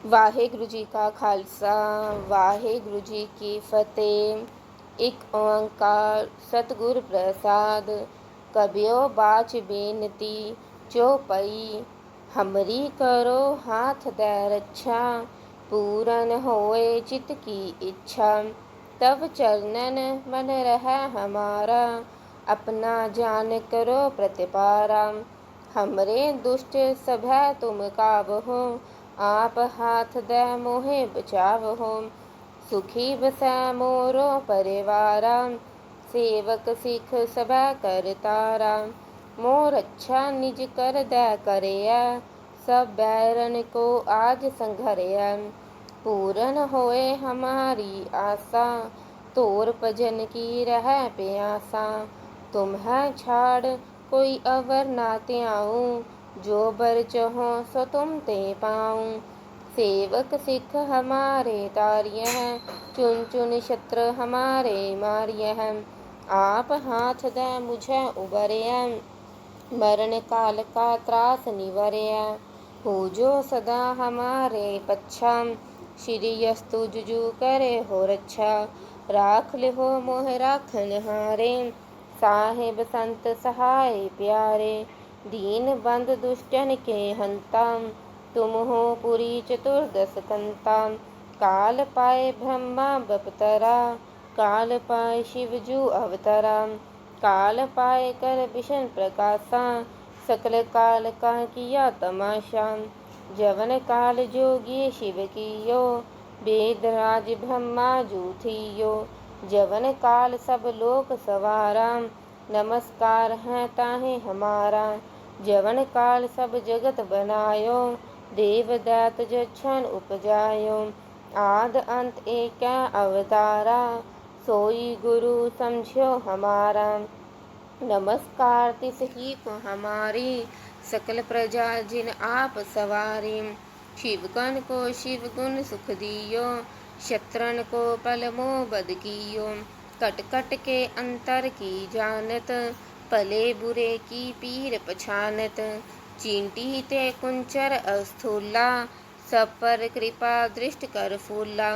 वाहेगुरु जी का खालसा वाहेगुरु जी की फतेह। एक ओंकार सतगुर प्रसाद। कबियो बाच बेनती चौपई। हमरी करो हाथ दे रक्षा, पूरन होए चित की इच्छा। तब चरणन मन रह हमारा, अपना जान करो प्रतिपारा। हमरे दुष्ट सभै तुम काबहो, आप हाथ दे मोहे बचावहो। सुखी बसै मोरो परिवारा, सेवक सिख सबै कर तारा। मोर अच्छा निज कर दे करैया, सब बैरन को आज संघरैया। पूरन होए हमारी आशा, तोर भजन की रह प्यासा। तुम्हें छाड़ कोई अवर ना त्याऊं, जो बर चहो सो तुम ते पाऊं। सेवक सिख हमारे तारिय हैं, चुन चुन शत्रु हमारे मारिय हैं। आप हाथ दे मुझे उबरिया, मरण काल का त्रास निवरिया। हो जो सदा हमारे पच्छा, श्री यस्तु जुजु करे हो रक्षा। राख लिहो मोह राखन हारे, साहेब संत सहाय प्यारे। दीन बंद दुष्टन के हंता, तुम हो पुरी चतुर्दश कंता। काल पाए ब्रह्मा बपतरा, काल पाए शिवजू अवतरा। काल पाए कर विष्णु प्रकाशा, सकल काल का किया तमाशा। जवन काल जोगी शिव कियो, वेद राज ब्रह्मा जूथियो। जवन काल सब लोक सवारा, नमस्कार है ताहे हमारा। जवन काल सब जगत बनायो, देव दैत जछन उपजायो। आद अंत एक अवतारा, सोई गुरु समझो हमारा। नमस्कार तिस ही को हमारी, सकल प्रजा जिन आप सवारी। शिवगण को शिव गुण सुख दियो, शत्रन को पल मोह बद कियो। कट कट के अंतर की जानत, भले बुरे की पीर पछानत। चींटी ते कुंचर अस्थूला, सब पर कृपा दृष्ट कर फूला।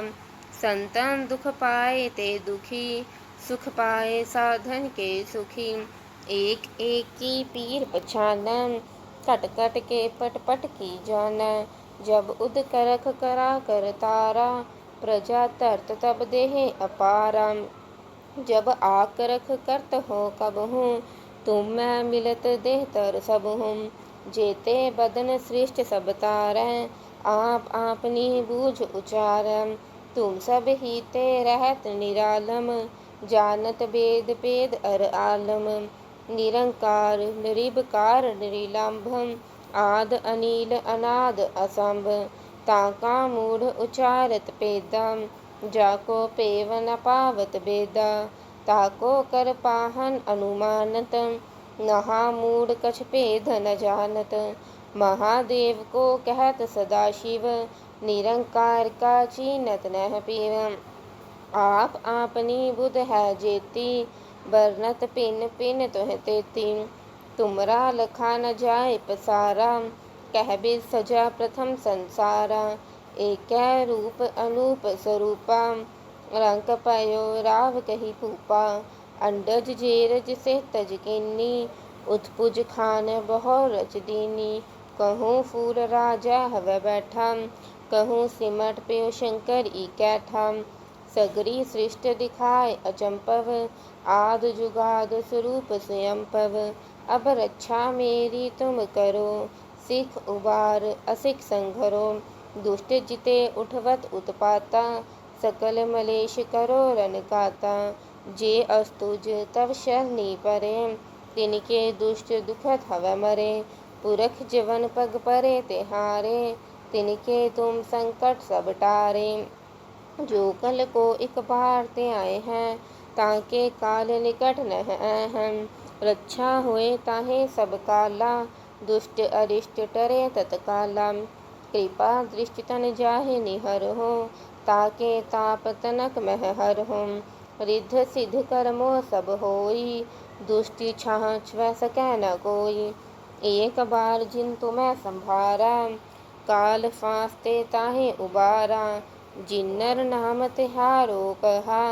संतन दुख पाए ते दुखी, सुख पाए साधन के सुखी। एक एक की पीर पछानन, कट कट के पट पट की जाना। जब उद करख करा कर तारा, प्रजा तरत तब देह अपारा। जब आकरख करत हो कब हूँ, तुम मैं मिलत देह तर सब हूँ। जेते बदन सृष्ट सब तारै, आप आपनी बूझ उचारम। तुम सब ही ते रहत निरालम, जानत वेद पेद अर आलम। निरंकार निरिबकार निरिलंभम, आद अनील अनाद असंभ। ताका मूढ़ उचारत पेदम, जाको पेव न पावत बेदा। ताको कर पाहन अनुमानत, नहा मूढ़ कछ पेद न जानत। महादेव को कहत सदाशिव, निरंकार का चीनत नह पीव। आप आपनी बुध है जेती, बरनत पिन पिन तुह तेती। तुमरा लखा न जाए पसारा, कहबे सजा प्रथम संसारा। एक रूप अनूप स्वरूपा, रंक पयो राव कही भूपा। अंडज जेरज से तज किन्नी, उत्पुज खान बहु रच दीनी। कहूँ फूल राजा हव बैठा, कहूँ सिमट पे शंकर ई कैठा। सगरी सृष्ट दिखाए अचंपव, आद जुगाद स्वरूप स्वयंपव। अब रक्षा मेरी तुम करो, सिख उबार असिख संघरो। दुष्ट जिते उठवत उत्पाता, सकल मलेश करो रन काता। जे अस्तुज तव शरणी परे, तिनके दुष्ट दुखत हव मरे। पुरख जवन पग परे तिहारे, तिनके तुम संकट सब टारे। जो कल को एक बार ते आए हैं, ताके काल निकट न हैं। रक्षा हुए ताहे सब काला, दुष्ट अरिष्ट टरे तत्काला। कृपा दृष्टि तन जाहे निहर हो, ताके ताप तनक मह हर हो। रिद्ध सिद्ध कर्मो सब होई, दुष्टि छाछ वह सकै न कोई। एक बार जिन तुम्हें संभारा, काल फांसते ताहे उबारा। जिन्नर नाम तिहारो कहा,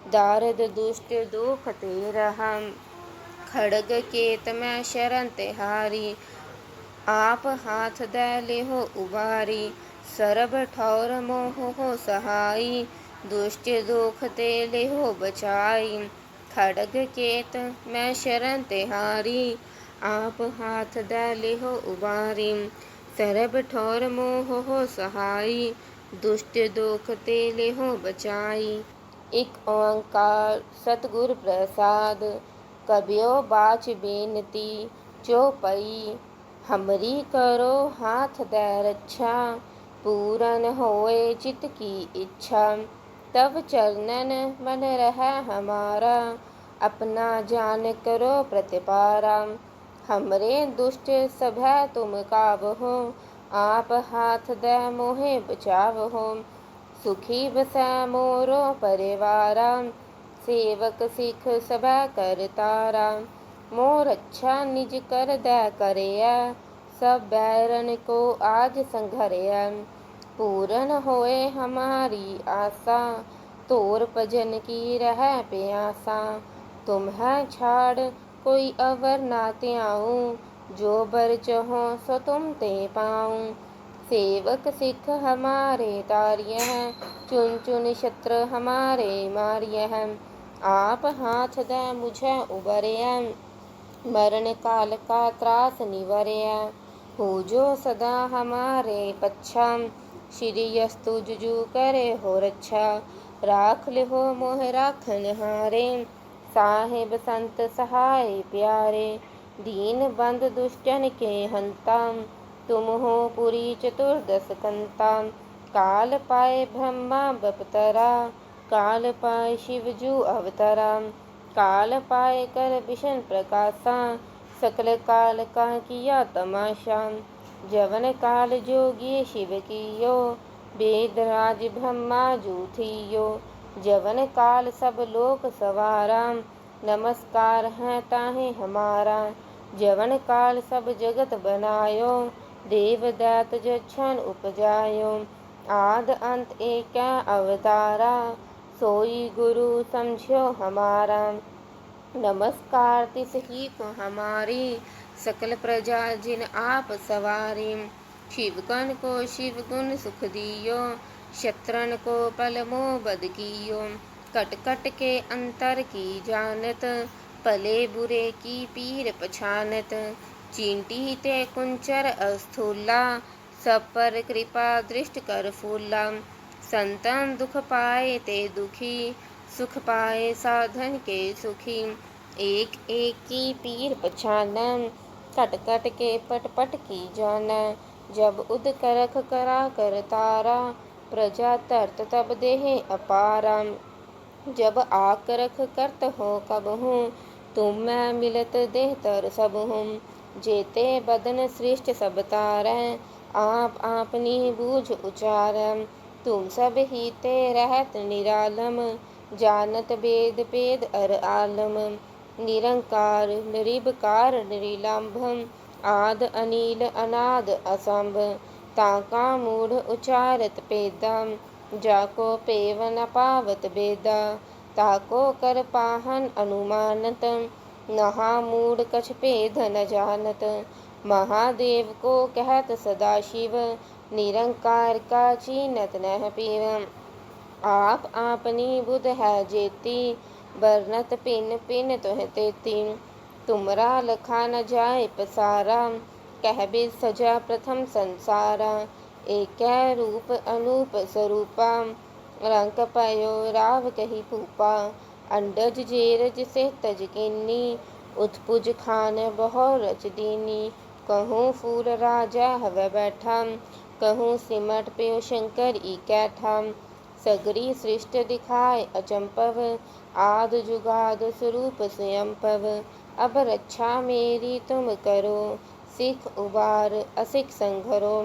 दारद दुष्ट दुख ते रहा। खड़ग केत मैं शरण तिहारी, आप हाथ दे लेहो उबारी। सरब ठौर मोह हो सहाई, दुष्ट दुख ते लेहो बचाई। खड़ग केत मैं शरण तिहारी, आप हाथ दे लेहो उबारी। सरब ठौर मोह हो सहाई, दुष्ट दुख ते लेहो बचाई। एक ओंकार सतगुर प्रसाद, कबियो बाच बेनती चौपई। हमरी करो हाथ दे रक्षा, पूरन होए चित की इच्छा। तब चरणन मन रह हमारा, अपना जान करो प्रतिपारा। हमरे दुष्ट सभै तुम काबहो, आप हाथ दे मोहे बचावहो। सुखी बसै मोरो परिवारा, सेवक सिख सभै करतारा। मोर अच्छा निज कर दै करैया, सब बैरन को आज संघरैया। पूरन होए हमारी आशा, तोर भजन की रह प्यासा। तुम्हें छाड़ कोई अवर ना त्याऊँ, जो बर चहो सो तुम ते पाऊँ। सेवक सिख हमारे तारिय हैं, चुन चुन शत्रु हमारे मारिय हैं। आप हाथ दे मुझे उबरया, मरण काल का त्रास निवरया। हो जो सदा हमारे पच्छा, श्री यस्तु जुजु करे हो रक्षा। राख लिहो मोह राखन हारे, साहेब संत सहाय प्यारे। दीन बंद दुष्टन के हंता, तुम हो पुरी चतुर्दश कंता। काल पाए ब्रह्मा बपतरा, काल पाए शिव जू अवतरा। काल पाए कर विष्णु प्रकाशा, सकल काल का किया तमाशा। जवन काल जोगी शिव कियो, वेद राज ब्रह्मा जू थियो। जवन काल सब लोक सवारा, नमस्कार है ताहे हमारा। जवन काल सब जगत बनायो, देव दैत जछन उपजायो। आद अंत एक अवतारा, सोई गुरु समझो हमारा। नमस्कार तिस ही को हमारी, सकल प्रजा जिन आप सवारी। शिवगण को शिव गुण सुख दियो, शत्रन को पल मोह बद कियो। कट कट के अंतर की जानत, भले बुरे की पीर पछानत। चींटी ते कुंचर अस्थूला, सब पर कृपा दृष्ट कर फूला। संतन दुख पाए ते दुखी, सुख पाए साधन के सुखी। एक एक की पीर पछानन, कट कट के पट पट की जाना। जब उद करख करा कर तारा, प्रजा तरत तब देह अपारा। जब आकरख करत हो कब हूँ, तुम मैं मिलत देह तर सब हूँ। जेते बदन सृष्ट सब तारै, आप आपनी बूझ उचारम। तुम सब ही ते रहत निरालम, जानत वेद पेद अर आलम। निरंकार निरिबकार निरिलंभम, आद अनील अनाद असंभ। ताका मूढ़ उचारत पेदा, जाको पेव न पावत बेदा। ताको कर पाहन अनुमानत, नहा मूढ़ कछ पेद न जानत। महादेव को कहत सदाशिव, निरंकार का चीनत नह पीव। आप आपनी बुध है जेती, बरनत पिन पिन तुह तेती। तुमरा लखा न जाए पसारा, कहबे सजा प्रथम संसारा। एक रूप अनूप स्वरूपा, रंक पयो राव कही भूपा। अंडज जेरज से तज किन्नी, उत्पुज खान बहु रच दीनी। कहूँ फूल राजा हवै बैठा, कहूँ सिमट प्यो शंकर ई कैठा। सगरी सृष्ट दिखाए अचंपव, आद जुगाद स्वरूप स्वयंपव। अब रक्षा मेरी तुम करो, सिख उबार असिख संघरो।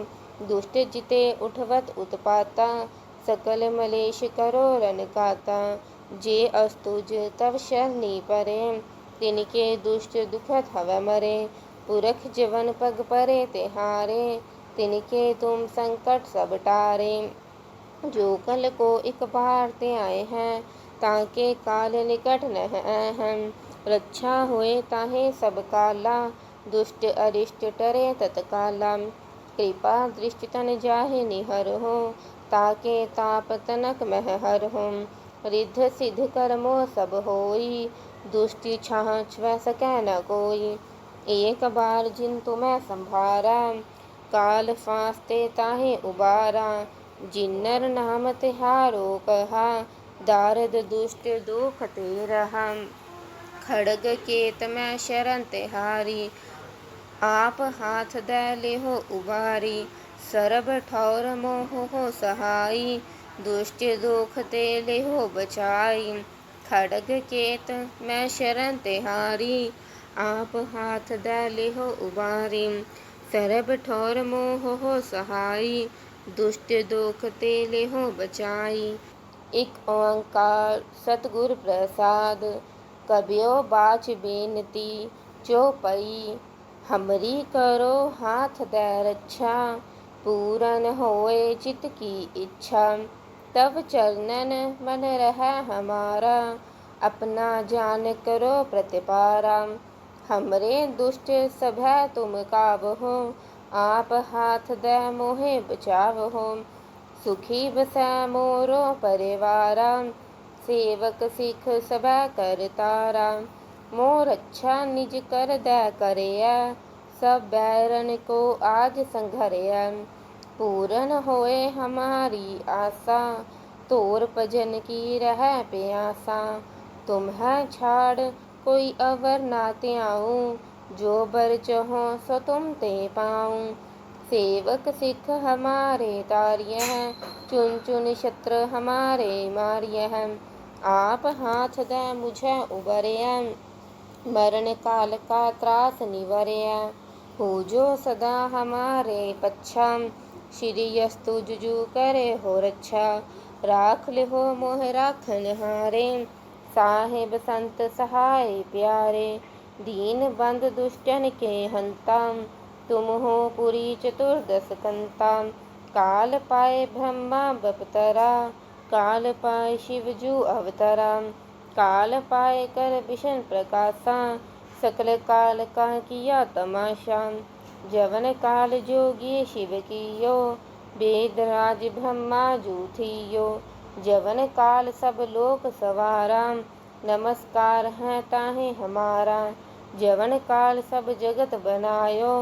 दुष्ट जिते उठवत उत्पाता, सकल मलेश करो रन काता। जे अस्तुज तव शरणी परे, तिनके दुष्ट दुखत हवै मरे। पुरख जवन पग परे तिहारे, तिनके तुम संकट सब टारे। जो कल को एक बार ते आए हैं, ताके काल निकट न हैं। रक्षा होए ताहे सब काला, दुष्ट अरिष्ट टरे तत्काला। कृपा दृष्टि तन जाहे निहर हो, ताके ताप तनक मह हर हो। रिद्ध सिद्ध कर्मो सब होई, दुष्टि छाह छुए सकै न कोई। एक बार जिन तुम्हें संभारा, काल फांसते ताहे उबारा। जिन्नर नाम तिहारो कहा, दारद दुष्ट दुख ते रहा। खड़ग केत में शरण तिहारी, आप हाथ दे लेहो उबारी। सरब ठौर मोह हो सहाई, दुष्ट दुख ते लेहो बचाई। खड़ग केत में शरण तिहारी, आप हाथ दे लेहो उबारी। सरब ठौर मोह हो सहाई, दुष्ट दुख ते लेहो बचाई। एक ओंकार सतगुर प्रसाद, कबियो बाच बेनती चौपई। हमरी करो हाथ दे रक्षा, पूरन होए चित की इच्छा। तब चरणन मन रहा हमारा, अपना जान करो प्रतिपारा। हमरे दुष्ट सभै तुम काबहो, आप हाथ दे मोहे बचावहो। सुखी बसै मोरो परिवारा, सेवक सिख सभै करतारा। मोर अच्छा निज कर दै करैया, सब बैरन को आज संघरैया। पूरन होए हमारी आशा, तोर भजन की रह प्यासा। तुम्हें छाड़ कोई अवर ना त्याऊं, जो बर चहो सो तुम ते पाऊं। सेवक सिख हमारे तारिय हैं, चुन चुन शत्रु हमारे मारिय हैं। आप हाथ दे मुझे उबरया, मरण काल का त्रास निवरया। हो जो सदा हमारे पच्छा, श्री यस्तु जुजु करे हो रक्षा। राख लिहो मोह राखन हारे, साहेब संत सहाय प्यारे। दीन बंद दुष्टन के हंता, तुम हो पुरी चतुर्दश कंता। काल पाए ब्रह्मा बपतरा, काल पाए शिवजू अवतरा। काल पाए कर विष्णु प्रकाशा, सकल काल का किया तमाशा। जवन काल जोगी शिव कियो, वेद राज ब्रह्मा जूथियो। जवन काल सब लोक सवारा, नमस्कार है ताहे हमारा। जवन काल सब जगत बनायो,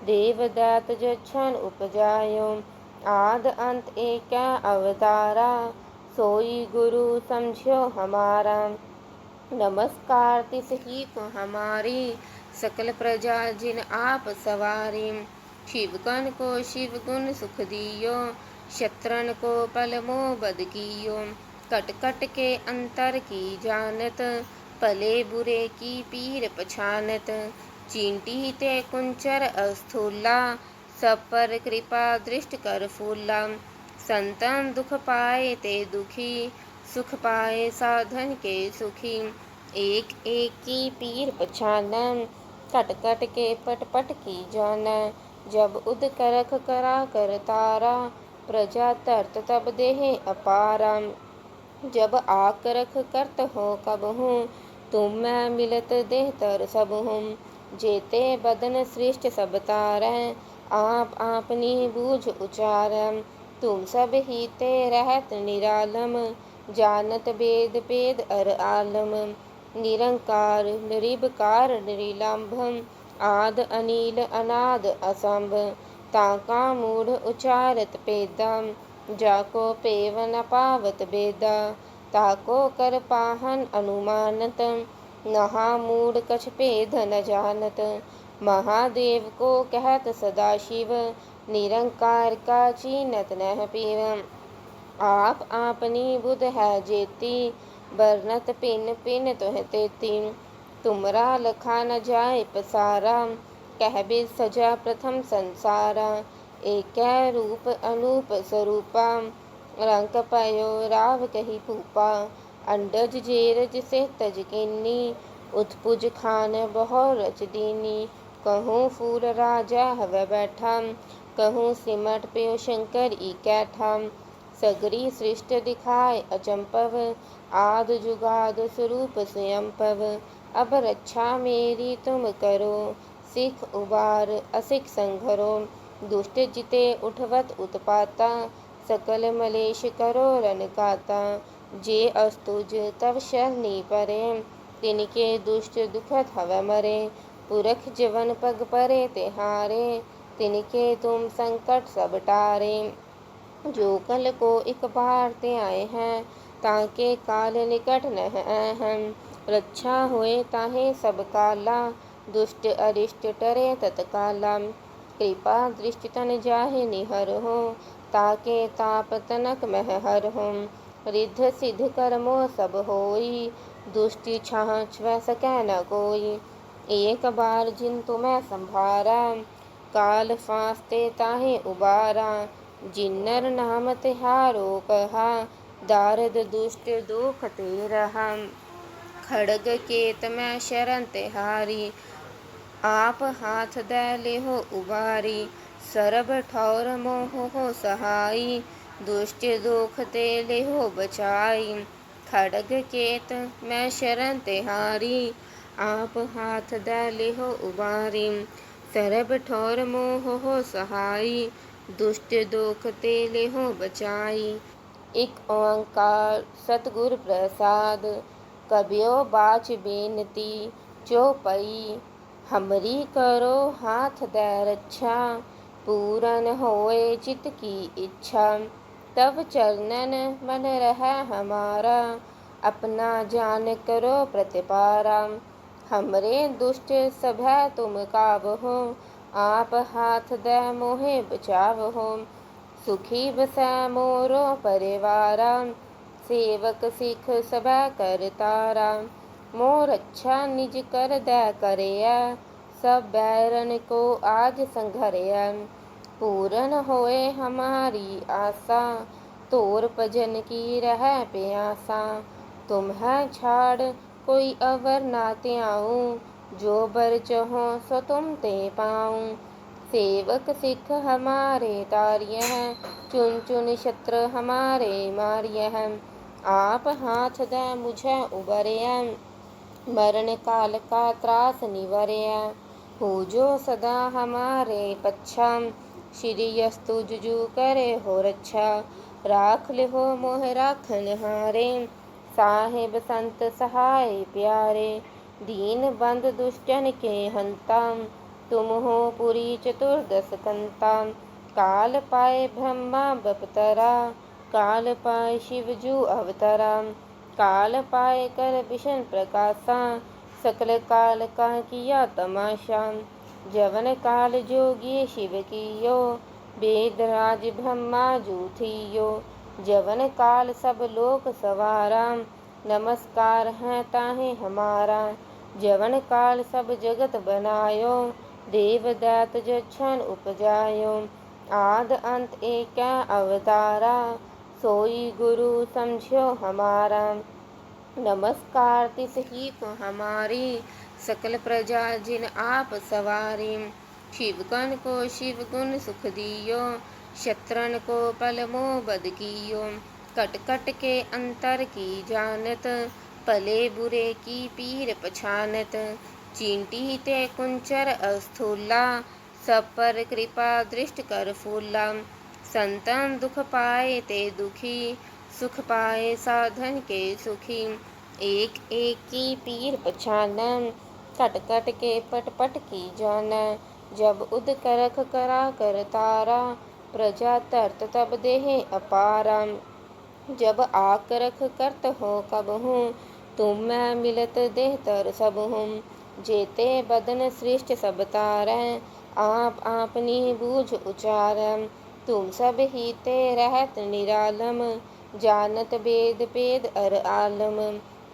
देव दैत जछन उपजायो। आद अंत एक अवतारा, सोई गुरु समझो हमारा। नमस्कार तिस ही को हमारी, सकल प्रजा जिन आप सवारी। शिवगण को शिव गुण सुख दियो, शत्रन को पल मोह बद कियो। कट कट के अंतर की जानत, भले बुरे की पीर पछानत। चींटी ते कुंचर अस्थूला, सब पर कृपा दृष्ट कर फूला। संतन दुख पाए ते दुखी, सुख पाए साधन के सुखी। एक एक की पीर पछानन, कट कट के पट पट की जाना। जब उद करख करा कर तारा, प्रजा तरत तब देहे अपारा। जब आकरख करत हो कब हूँ, तुम मैं मिलत देह तर सब हूँ। जेते बदन सृष्ट सब तारै, आप आपनी बूझ उचारम। तुम सब ही ते रहत निरालम, जानत वेद वेद अर आलम। निरंकार निर्विकार निर्लंभम, आद अनिल अनाद असंभ। ताका मूढ़ उचारत पेदा, जाको पेव न पावत बेदा। ताको कर पाहन अनुमानत, नहा मूढ़ कछ पेद न जानत। महादेव को कहत सदाशिव, निरंकार का चीनत नह पीव। आप आपनी बुध है जेती, बरनत पिन पिन तुह तेती। तुमरा लखा न जाए पसारा, कहबे सजा प्रथम संसारा। एक रूप अनूप स्वरूपा, रंक पयो राव कही भूपा। अंडज जेरज से तज किन्नी, उत्पुज खान बहु रच दीनी। कहूँ फूल राजा हवे बैठा, कहूँ सिमट प्यो शंकर ई कैठाम। सगरी सृष्टि दिखाए अचंपव, आद जुगाद स्वरूप स्वयंपव। अब रक्षा मेरी तुम करो, सिख उबार असिख संघरो। दुष्ट जिते उठवत उत्पाता, सकल मलेश करो रन काता। जे अस्तुज तव शरणी परे, तिनके दुष्ट दुखत हव मरे। पुरख जवन पग परे तिहारे, तिनके तुम संकट सब टारे। जो कल को एक बार ते आए हैं, ताके काल निकट न हैं। रक्षा होए ताहे सब काला, दुष्ट अरिष्ट टरे तत्काला। कृपा दृष्टि तन जाहे निहर हो, ताके ताप तनक मह हर हो। रिद्ध सिद्ध कर्मो सब होई, दुष्टि छाह छुए सकै न कोई। एक बार जिन तुम्हें संभारा, काल फांसते ताहे उबारा। जिन्नर नाम तिहारो कहा, दारद दुष्ट दुख ते रहा। खड़ग केत में शरण तिहारी, आप हाथ दे लेहो उबारी। सरब ठौर मोह हो सहाई, दुष्ट दुख ते लेहो बचाई। खड़ग केत में शरण तिहारी, आप हाथ दे लेहो उबारी। सरब ठौर मोह हो सहाई, दुष्ट दुख ते लेहो बचाई। एक ओंकार सतगुर प्रसाद, कबियो बाच बेनती चौपई। हमरी करो हाथ दे रक्षा, पूरन होए चित की इच्छा। तब चरणन मन रह हमारा, अपना जान करो प्रतिपारा। हमरे दुष्ट सभै तुम काबहो, आप हाथ दे मोहे बचावहो। सुखी बसै मोरो परिवारा, सेवक सिख सभै कर तारा। मोर रक्षा निज कर दै करैया, सब बैरन को आज संघरैया। पूरन होए हमारी आशा, तोर भजन की रह प्यासा। तुम्हें छाड़ कोई अवर ना त्याऊँ, जो बर चहो सो तुम ते पाऊँ। सेवक सिख हमारे तारिय हैं, चुन चुन शत्रु हमारे मारिय हैं। आप हाथ दे मुझे उबरया, मरण काल का त्रास निवरया। हो जो सदा हमारे पच्छा, श्री यस्तु जुजु करे हो रक्षा। राख लिहो मोह राखन हारे, साहेब संत सहाय प्यारे। दीन बंद दुष्टन के हंता, तुम हो पुरी चतुर्दश कंता। काल पाए ब्रह्मा बपतरा, काल पाए शिव जू अवतरा। काल पाए कर विष्णु प्रकाशा, सकल काल का किया तमाशा। जवन काल जोगी शिव कियो, वेद राज ब्रह्मा जू थियो। जवन काल सब लोक सवारा, नमस्कार है ताहे हमारा। जवन काल सब जगत बनायो, देव दैत जछन उपजायो। आद अंत एक अवतारा, सोई गुरु समझो हमारा। नमस्कार तिस ही को हमारी, सकल प्रजा जिन आप सवारी। शिवगण को शिव गुण सुख दियो, शत्रन को पल मोह बद कियो। कट कट के अंतर की जानत, भले बुरे की पीर पछानत। चींटी ते कुंचर अस्थूला, सब पर कृपा दृष्ट कर फूला। संतन दुख पाए ते दुखी, सुख पाए साधन के सुखी। एक एक की पीर पछानन, कट कट के पट पट की जानन। जब उद करख करा कर तारा, प्रजा तरत तब देह अपारा। जब आकरख करत हो कबहूँ, तुम मैं मिलत देह तर सबहूँ। जेते बदन सृष्ट सब तारै, आप आपनी बूझ उचारम। तुम सब ही ते रहत निरालम, जानत वेद पेद अर आलम।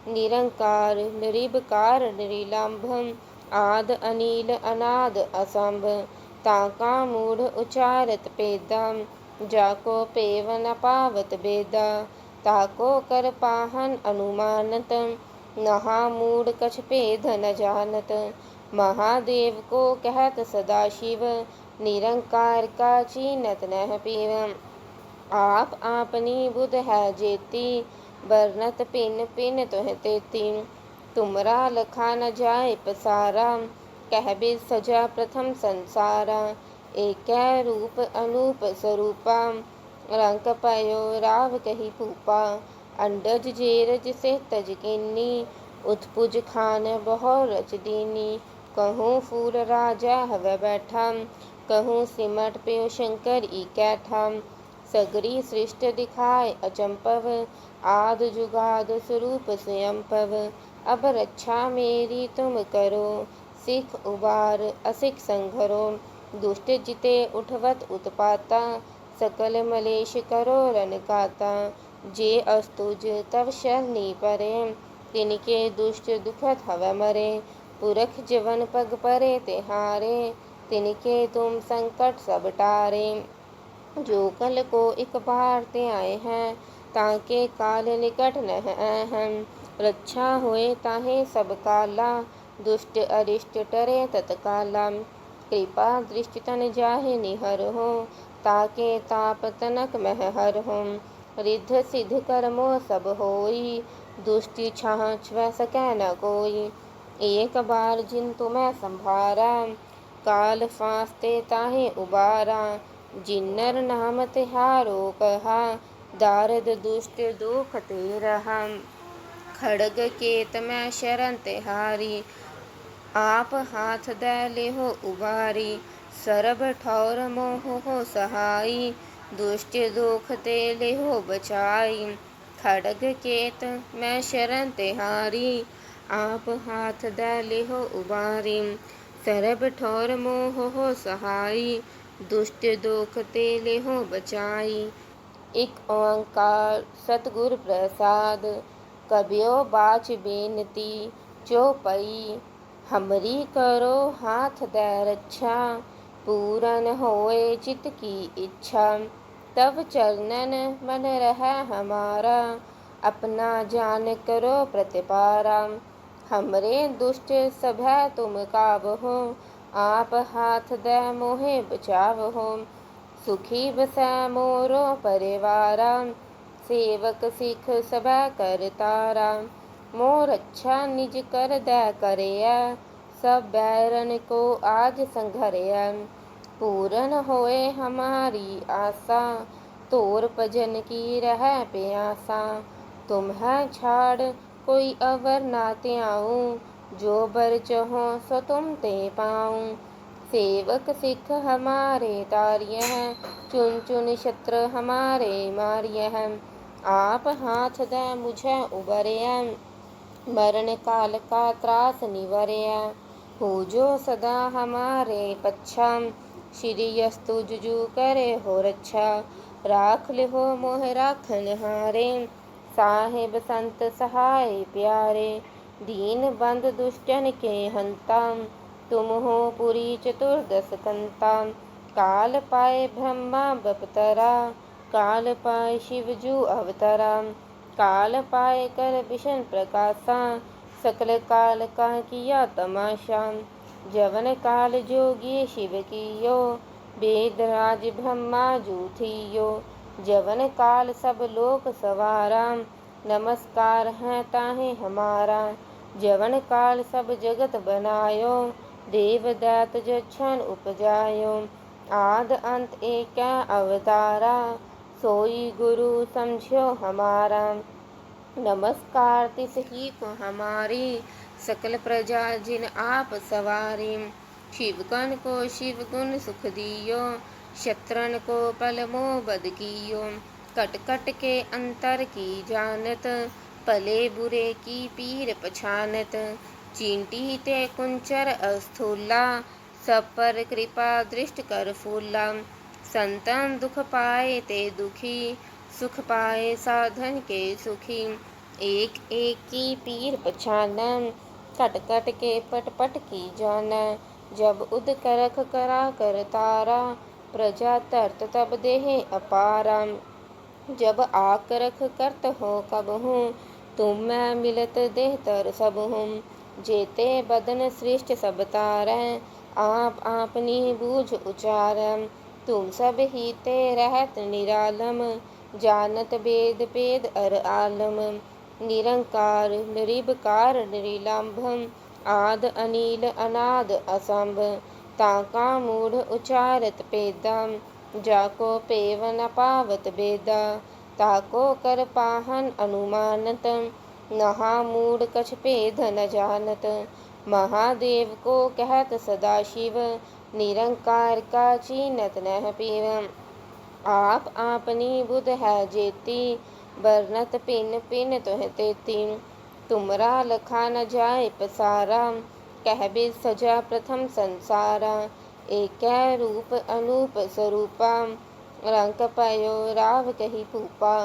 निरंकार निर्विकार निलंभम, आद अनील अनाद असंभ। ताका मूढ़ उचारत पेदा, जाको पेव न पावत बेदा। ताको कर पाहन अनुमानत, नहा मूढ़ कछ पेद न जानत। महादेव को कहत सदाशिव, निरंकार का चीनत नह पीव। आप आपनी बुध है जेती, बरनत पिन पिन तुह तेती। तुमरा लखा न जाए पसारा, कहबे सजा प्रथम संसारा। एक रूप अनूप स्वरूपा, रंक पयो राव कही भूपा। अंडज जेरज से तज किन्नी, उत्पुज खान बहु रच दीनी। कहूँ फूल राजा हव बैठा, कहूँ सिमट पे शंकर ई कैठा। सगरी सृष्ट दिखाए अचंपव, आद जुगाद स्वरूप स्वयंपव। अब रक्षा मेरी तुम करो, सिख उबार असिख संघरो। दुष्ट जिते उठवत उत्पाता, सकल मलेश करो रन काता। जे अस्तुज तव शरणी परे, तिनके दुष्ट दुखत हव मरे। पुरख जवन पग परे तिहारे, तिनके तुम संकट सब टारे। जो कल को एक बार ते आए हैं, ताके काल निकट नह हैं। रक्षा होए ताहे सब काला, दुष्ट अरिष्ट टरे तत्काला। कृपा दृष्टि तन जाहे निहर हो, ताके ताप तनक मह हर हो। रिद्ध सिद्ध कर्मो सब होई, दुष्टि छाह छुए सकै न कोई। एक बार जिन तुम्हें संभारा, काल फांसते ताहे उबारा। जिन्नर नाम तिहारो कहा, दारद दुष्ट दुख ते रहा। खड़ग केत में शरण तिहारी, आप हाथ दे लेहो उबारी। सरब ठौर मोह हो सहाई, दुष्ट दुख ते लेहो बचाई। खड़ग केत में शरण तिहारी, आप हाथ दे लेहो उबारी। सरब ठौर मोह हो सहाई, दुष्ट दुख ते लेहो बचाई। एक ओंकार सतगुर प्रसाद, कबियो बाच बेनती चौपई। हमरी करो हाथ दे रक्षा, पूरन होए चित की इच्छा। तब चरणन मन रह हमारा, अपना जान करो प्रतिपारा। हमरे दुष्ट सभै तुम काबहो, आप हाथ दे मोहे बचावहो। सुखी बसै मोरो परिवारा, सेवक सिख सभै कर तारा। मोर रक्षा निज कर दै करैया, सब बैरन को आज संघरैया। पूरन होए हमारी आशा, तोर भजन की रह प्यासा। तुम्हें छाड़ कोई अवर ना त्याऊँ, जो बर चहो सो तुम ते पाऊँ। सेवक सिख हमारे तारिय हैं, चुन चुन शत्रु हमारे मारिय हैं। आप हाथ दे मुझे उबरया, मरण काल का त्रास निवरया। पूजो सदा हमारे पच्छा, श्री यस्तु जुजु करे हो रक्षा। राख लिहो मोह राखन हारे, साहेब संत सहाय प्यारे। दीन बंद दुष्टन के हंता, तुम हो पुरी चतुर्दश कंता। काल पाए ब्रह्मा बपतरा, काल पाए शिवजू अवतरा। काल पाए कर विष्णु प्रकाशा, सकल काल का किया तमाशा। जवन काल जोगी शिव कियो, वेद राज ब्रह्मा जूथियो। जवन काल सब लोक सवारा, नमस्कार है ताहे हमारा। जवन काल सब जगत बनायो, देव दैत जक्षण उपजायो। आद अंत एक अवतारा, सोई गुरु समझो हमारा। नमस्कार तिस ही को हमारी, सकल प्रजा जिन आप सवारी। शिवगण को शिव गुण सुख दियो, शत्रन को पल मोह बद कियो। कट कट के अंतर की जानत, पले बुरे की पीर पछानत। चींटी ते कुंचर अस्थूला, सब पर कृपा दृष्ट कर फूला। संतन दुख पाए ते दुखी, सुख पाए साधन के सुखी। एक एक की पीर पछानन, कट कट के पट पट की जाना। जब उद करख करा कर तारा, प्रजा तरत तब देहे अपारा। जब आकरख करत हो कब हूँ, तुम मैं मिलत देह तर सब हूँ। जेते बदन सृष्ट सब तारै, आप आपनी बूझ उचारम। तुम सब ही ते रहत निरालम, जानत वेद वेद अर आलम। निरंकार निर्विकार निरालंभम, आद अनिल अनाद असंभ। ताका मूढ़ उचारत पेदम, जाको पेव न पावत बेदा। ताको कर पाहन अनुमानत, नहा मूढ़ कछ पेद न जानत। महादेव को कहत सदाशिव, निरंकार का चीनत नह पीव। आप आपनी बुध है जेती, बरनत पिन पिन तुह तेती। तुमरा लखा न जाय पसारा, कहबे सजा प्रथम संसारा। एक रूप अनूप स्वरूपा, रंक पयो राव कही भूपा।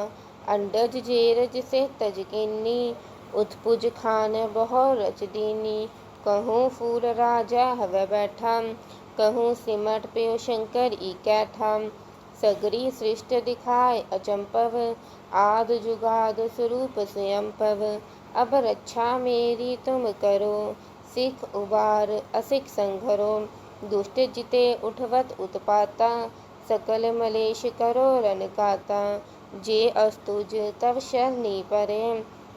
अंडज जेरज से तज किन्नी, उत्पुज खान बहु रच दीनी। कहूँ फूल राजा हव बैठा, कहूँ सिमट प्यो शंकर ई कैठा। सगरी सृष्ट दिखाए अचंपव, आद जुगाद स्वरूप स्वयंपव। अब रक्षा मेरी तुम करो, सिख उबार असिख संघरो। दुष्ट जिते उठवत उत्पाता, सकल मलेश करो रन काता। जे अस्तुज तव शरणी परे,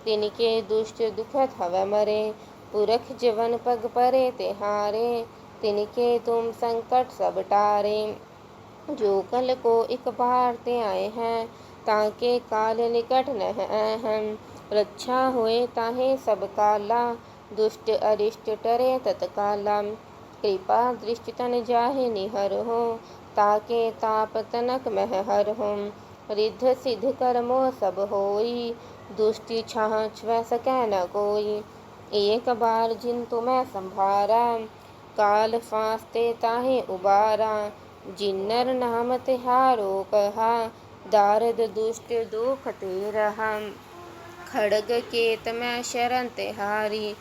तिनके दुष्ट दुखत हव मरे। पुरख जवन पग परे तिहारे, तिनके तुम संकट सब टारे। जो कल को एक बार ते आए हैं, ताके काल निकट नह हैं। रक्षा होए ताहे सब काला, दुष्ट अरिष्ट टरे तत्काला। कृपा दृष्टि तन जाहे निहर हो, ताके ताप तनक मह हर हो। रिद्ध सिद्ध कर्मो सब होई, दुष्टि छाह छुए सकै न कोई। एक बार जिन तुम्हें संभारा, काल फांसते ताहे उबारा। जिन्नर नाम तिहारो कहा, दारद दुष्ट दुख ते रहा। खड़ग केत में शरण तिहारी,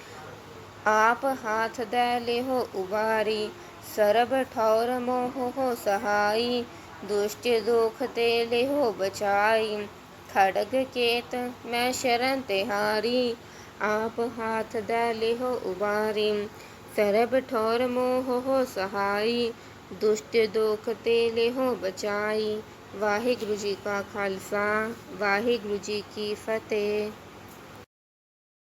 आप हाथ दे लेहो उबारी। सरब ठौर मोह हो सहाई, दुष्ट दुख ते लेहो बचाई। खड़ग केत में शरण तिहारी, आप हाथ दे लेहो उबारी। सरब ठौर मोह हो सहाई, दुष्ट दुख ते लेहो बचाई। वाहिगुरु जी का खालसा, वाहिगुरु जी की फतेह।